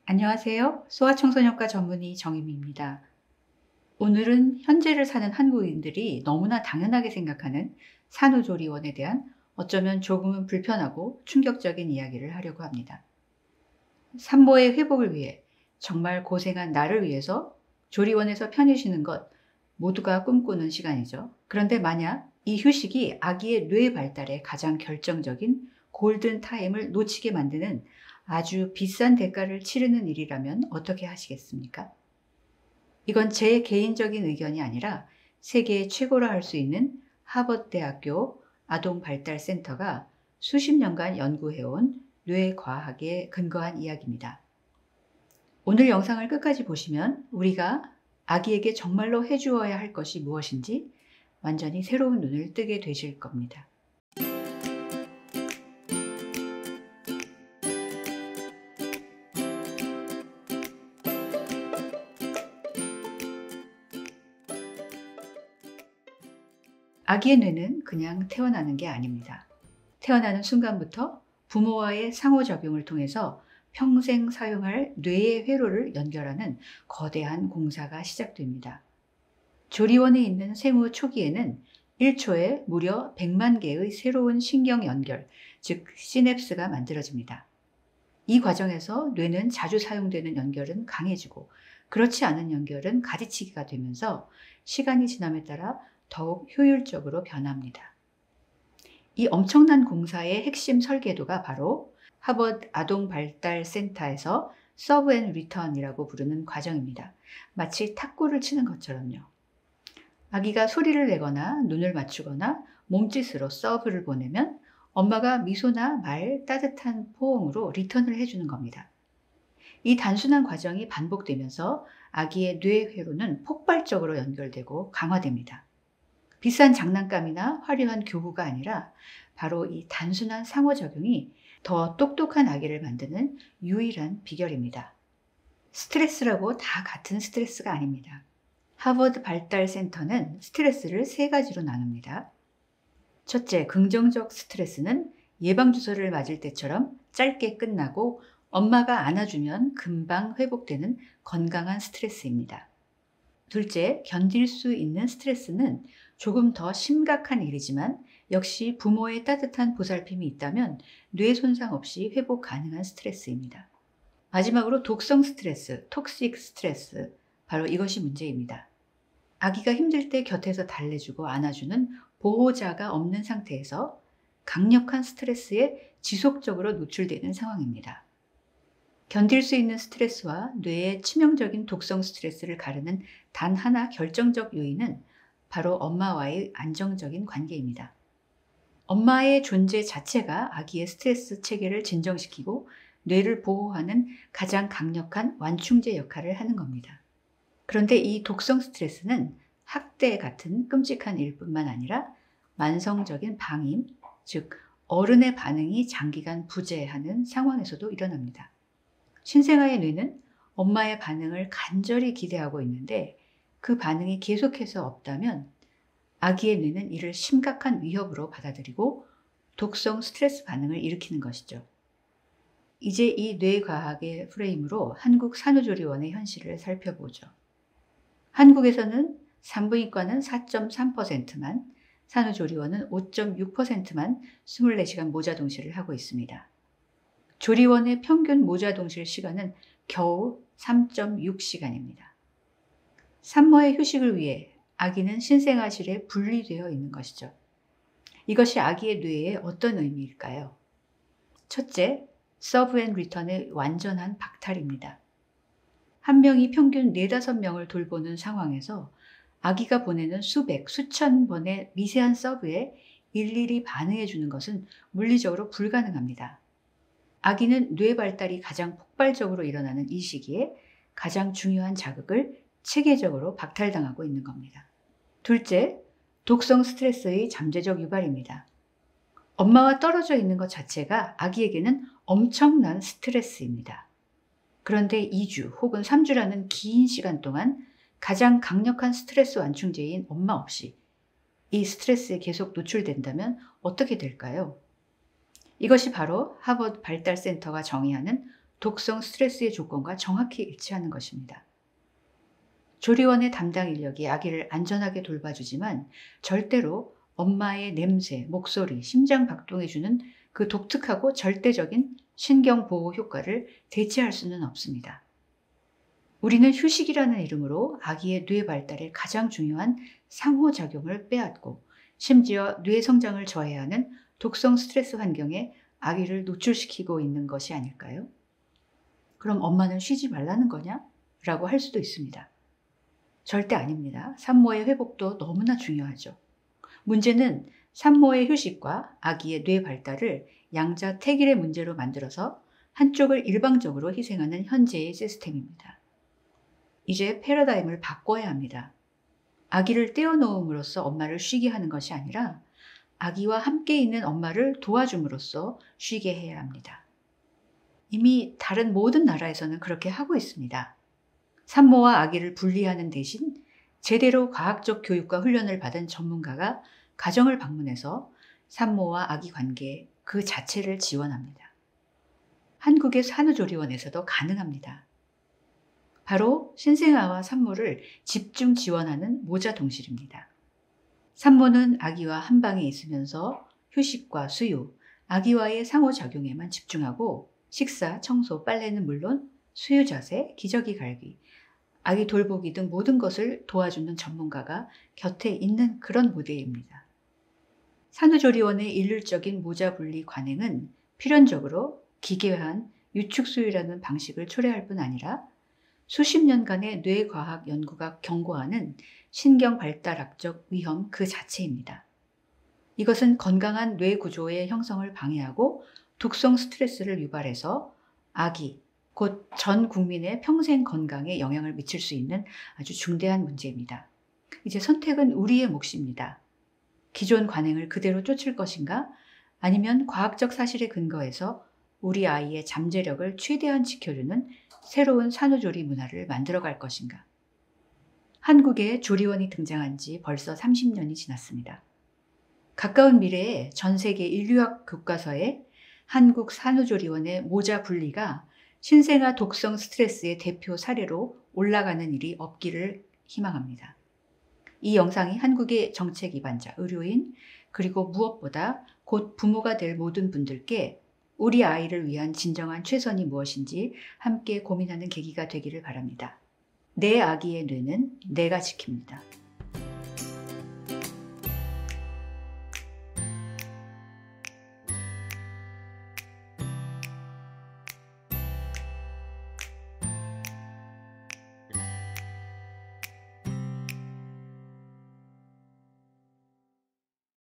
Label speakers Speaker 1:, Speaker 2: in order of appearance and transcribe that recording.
Speaker 1: 안녕하세요. 소아청소년과 전문의 정유미입니다. 오늘은 현재를 사는 한국인들이 너무나 당연하게 생각하는 산후조리원에 대한 어쩌면 조금은 불편하고 충격적인 이야기를 하려고 합니다. 산모의 회복을 위해 정말 고생한 나를 위해서 조리원에서 편히 쉬는 것 모두가 꿈꾸는 시간이죠. 그런데 만약 이 휴식이 아기의 뇌 발달에 가장 결정적인 골든 타임을 놓치게 만드는 아주 비싼 대가를 치르는 일이라면 어떻게 하시겠습니까? 이건 제 개인적인 의견이 아니라 세계 최고로 할 수 있는 하버드대학교 아동발달센터가 수십 년간 연구해온 뇌과학에 근거한 이야기입니다. 오늘 영상을 끝까지 보시면 우리가 아기에게 정말로 해주어야 할 것이 무엇인지 완전히 새로운 눈을 뜨게 되실 겁니다. 아기의 뇌는 그냥 태어나는 게 아닙니다. 태어나는 순간부터 부모와의 상호작용을 통해서 평생 사용할 뇌의 회로를 연결하는 거대한 공사가 시작됩니다. 조리원에 있는 생후 초기에는 1초에 무려 100만 개의 새로운 신경 연결, 즉 시냅스가 만들어집니다. 이 과정에서 뇌는 자주 사용되는 연결은 강해지고 그렇지 않은 연결은 가지치기가 되면서 시간이 지남에 따라 더욱 효율적으로 변합니다. 이 엄청난 공사의 핵심 설계도가 바로 하버드 아동발달센터에서 서브 앤 리턴이라고 부르는 과정입니다. 마치 탁구를 치는 것처럼요. 아기가 소리를 내거나 눈을 맞추거나 몸짓으로 서브를 보내면 엄마가 미소나 말, 따뜻한 포옹으로 리턴을 해주는 겁니다. 이 단순한 과정이 반복되면서 아기의 뇌 회로는 폭발적으로 연결되고 강화됩니다. 비싼 장난감이나 화려한 교구가 아니라 바로 이 단순한 상호작용이 더 똑똑한 아기를 만드는 유일한 비결입니다. 스트레스라고 다 같은 스트레스가 아닙니다. 하버드 발달센터는 스트레스를 세 가지로 나눕니다. 첫째, 긍정적 스트레스는 예방주사를 맞을 때처럼 짧게 끝나고 엄마가 안아주면 금방 회복되는 건강한 스트레스입니다. 둘째, 견딜 수 있는 스트레스는 조금 더 심각한 일이지만 역시 부모의 따뜻한 보살핌이 있다면 뇌 손상 없이 회복 가능한 스트레스입니다. 마지막으로 독성 스트레스, 톡식 스트레스, 바로 이것이 문제입니다. 아기가 힘들 때 곁에서 달래주고 안아주는 보호자가 없는 상태에서 강력한 스트레스에 지속적으로 노출되는 상황입니다. 견딜 수 있는 스트레스와 뇌의 치명적인 독성 스트레스를 가르는 단 하나 결정적 요인은 바로 엄마와의 안정적인 관계입니다. 엄마의 존재 자체가 아기의 스트레스 체계를 진정시키고 뇌를 보호하는 가장 강력한 완충제 역할을 하는 겁니다. 그런데 이 독성 스트레스는 학대 같은 끔찍한 일뿐만 아니라 만성적인 방임, 즉 어른의 반응이 장기간 부재하는 상황에서도 일어납니다. 신생아의 뇌는 엄마의 반응을 간절히 기대하고 있는데 그 반응이 계속해서 없다면 아기의 뇌는 이를 심각한 위협으로 받아들이고 독성 스트레스 반응을 일으키는 것이죠. 이제 이 뇌과학의 프레임으로 한국 산후조리원의 현실을 살펴보죠. 한국에서는 산부인과는 4.3%만, 산후조리원은 5.6%만 24시간 모자동실을 하고 있습니다. 조리원의 평균 모자동실 시간은 겨우 3.6시간입니다. 산모의 휴식을 위해 아기는 신생아실에 분리되어 있는 것이죠. 이것이 아기의 뇌에 어떤 의미일까요? 첫째, 서브 앤 리턴의 완전한 박탈입니다. 한 명이 평균 4~5명을 돌보는 상황에서 아기가 보내는 수백, 수천 번의 미세한 서브에 일일이 반응해 주는 것은 물리적으로 불가능합니다. 아기는 뇌 발달이 가장 폭발적으로 일어나는 이 시기에 가장 중요한 자극을 체계적으로 박탈당하고 있는 겁니다. 둘째, 독성 스트레스의 잠재적 유발입니다. 엄마와 떨어져 있는 것 자체가 아기에게는 엄청난 스트레스입니다. 그런데 2주 혹은 3주라는 긴 시간 동안 가장 강력한 스트레스 완충제인 엄마 없이 이 스트레스에 계속 노출된다면 어떻게 될까요? 이것이 바로 하버드 발달센터가 정의하는 독성 스트레스의 조건과 정확히 일치하는 것입니다. 조리원의 담당 인력이 아기를 안전하게 돌봐주지만 절대로 엄마의 냄새, 목소리, 심장 박동해주는 그 독특하고 절대적인 신경보호 효과를 대체할 수는 없습니다. 우리는 휴식이라는 이름으로 아기의 뇌 발달에 가장 중요한 상호작용을 빼앗고 심지어 뇌 성장을 저해하는 독성 스트레스 환경에 아기를 노출시키고 있는 것이 아닐까요? 그럼 엄마는 쉬지 말라는 거냐? 라고 할 수도 있습니다. 절대 아닙니다. 산모의 회복도 너무나 중요하죠. 문제는 산모의 휴식과 아기의 뇌 발달을 양자택일의 문제로 만들어서 한쪽을 일방적으로 희생하는 현재의 시스템입니다. 이제 패러다임을 바꿔야 합니다. 아기를 떼어놓음으로써 엄마를 쉬게 하는 것이 아니라 아기와 함께 있는 엄마를 도와줌으로써 쉬게 해야 합니다. 이미 다른 모든 나라에서는 그렇게 하고 있습니다. 산모와 아기를 분리하는 대신 제대로 과학적 교육과 훈련을 받은 전문가가 가정을 방문해서 산모와 아기 관계 그 자체를 지원합니다. 한국의 산후조리원에서도 가능합니다. 바로 신생아와 산모를 집중 지원하는 모자동실입니다. 산모는 아기와 한 방에 있으면서 휴식과 수유, 아기와의 상호작용에만 집중하고 식사, 청소, 빨래는 물론 수유 자세, 기저귀 갈기, 아기 돌보기 등 모든 것을 도와주는 전문가가 곁에 있는 그런 모델입니다. 산후조리원의 일률적인 모자 분리 관행은 필연적으로 기계화한 유축수유라는 방식을 초래할 뿐 아니라 수십 년간의 뇌과학 연구가 경고하는 신경발달학적 위험 그 자체입니다. 이것은 건강한 뇌 구조의 형성을 방해하고 독성 스트레스를 유발해서 아기, 곧 전 국민의 평생 건강에 영향을 미칠 수 있는 아주 중대한 문제입니다. 이제 선택은 우리의 몫입니다. 기존 관행을 그대로 쫓을 것인가? 아니면 과학적 사실에 근거해서 우리 아이의 잠재력을 최대한 지켜주는 새로운 산후조리 문화를 만들어갈 것인가? 한국에 조리원이 등장한 지 벌써 30년이 지났습니다. 가까운 미래에 전 세계 인류학 교과서에 한국 산후조리원의 모자 분리가 신생아 독성 스트레스의 대표 사례로 올라가는 일이 없기를 희망합니다. 이 영상이 한국의 정책 입안자, 의료인, 그리고 무엇보다 곧 부모가 될 모든 분들께 우리 아이를 위한 진정한 최선이 무엇인지 함께 고민하는 계기가 되기를 바랍니다. 내 아기의 뇌는 내가 지킵니다.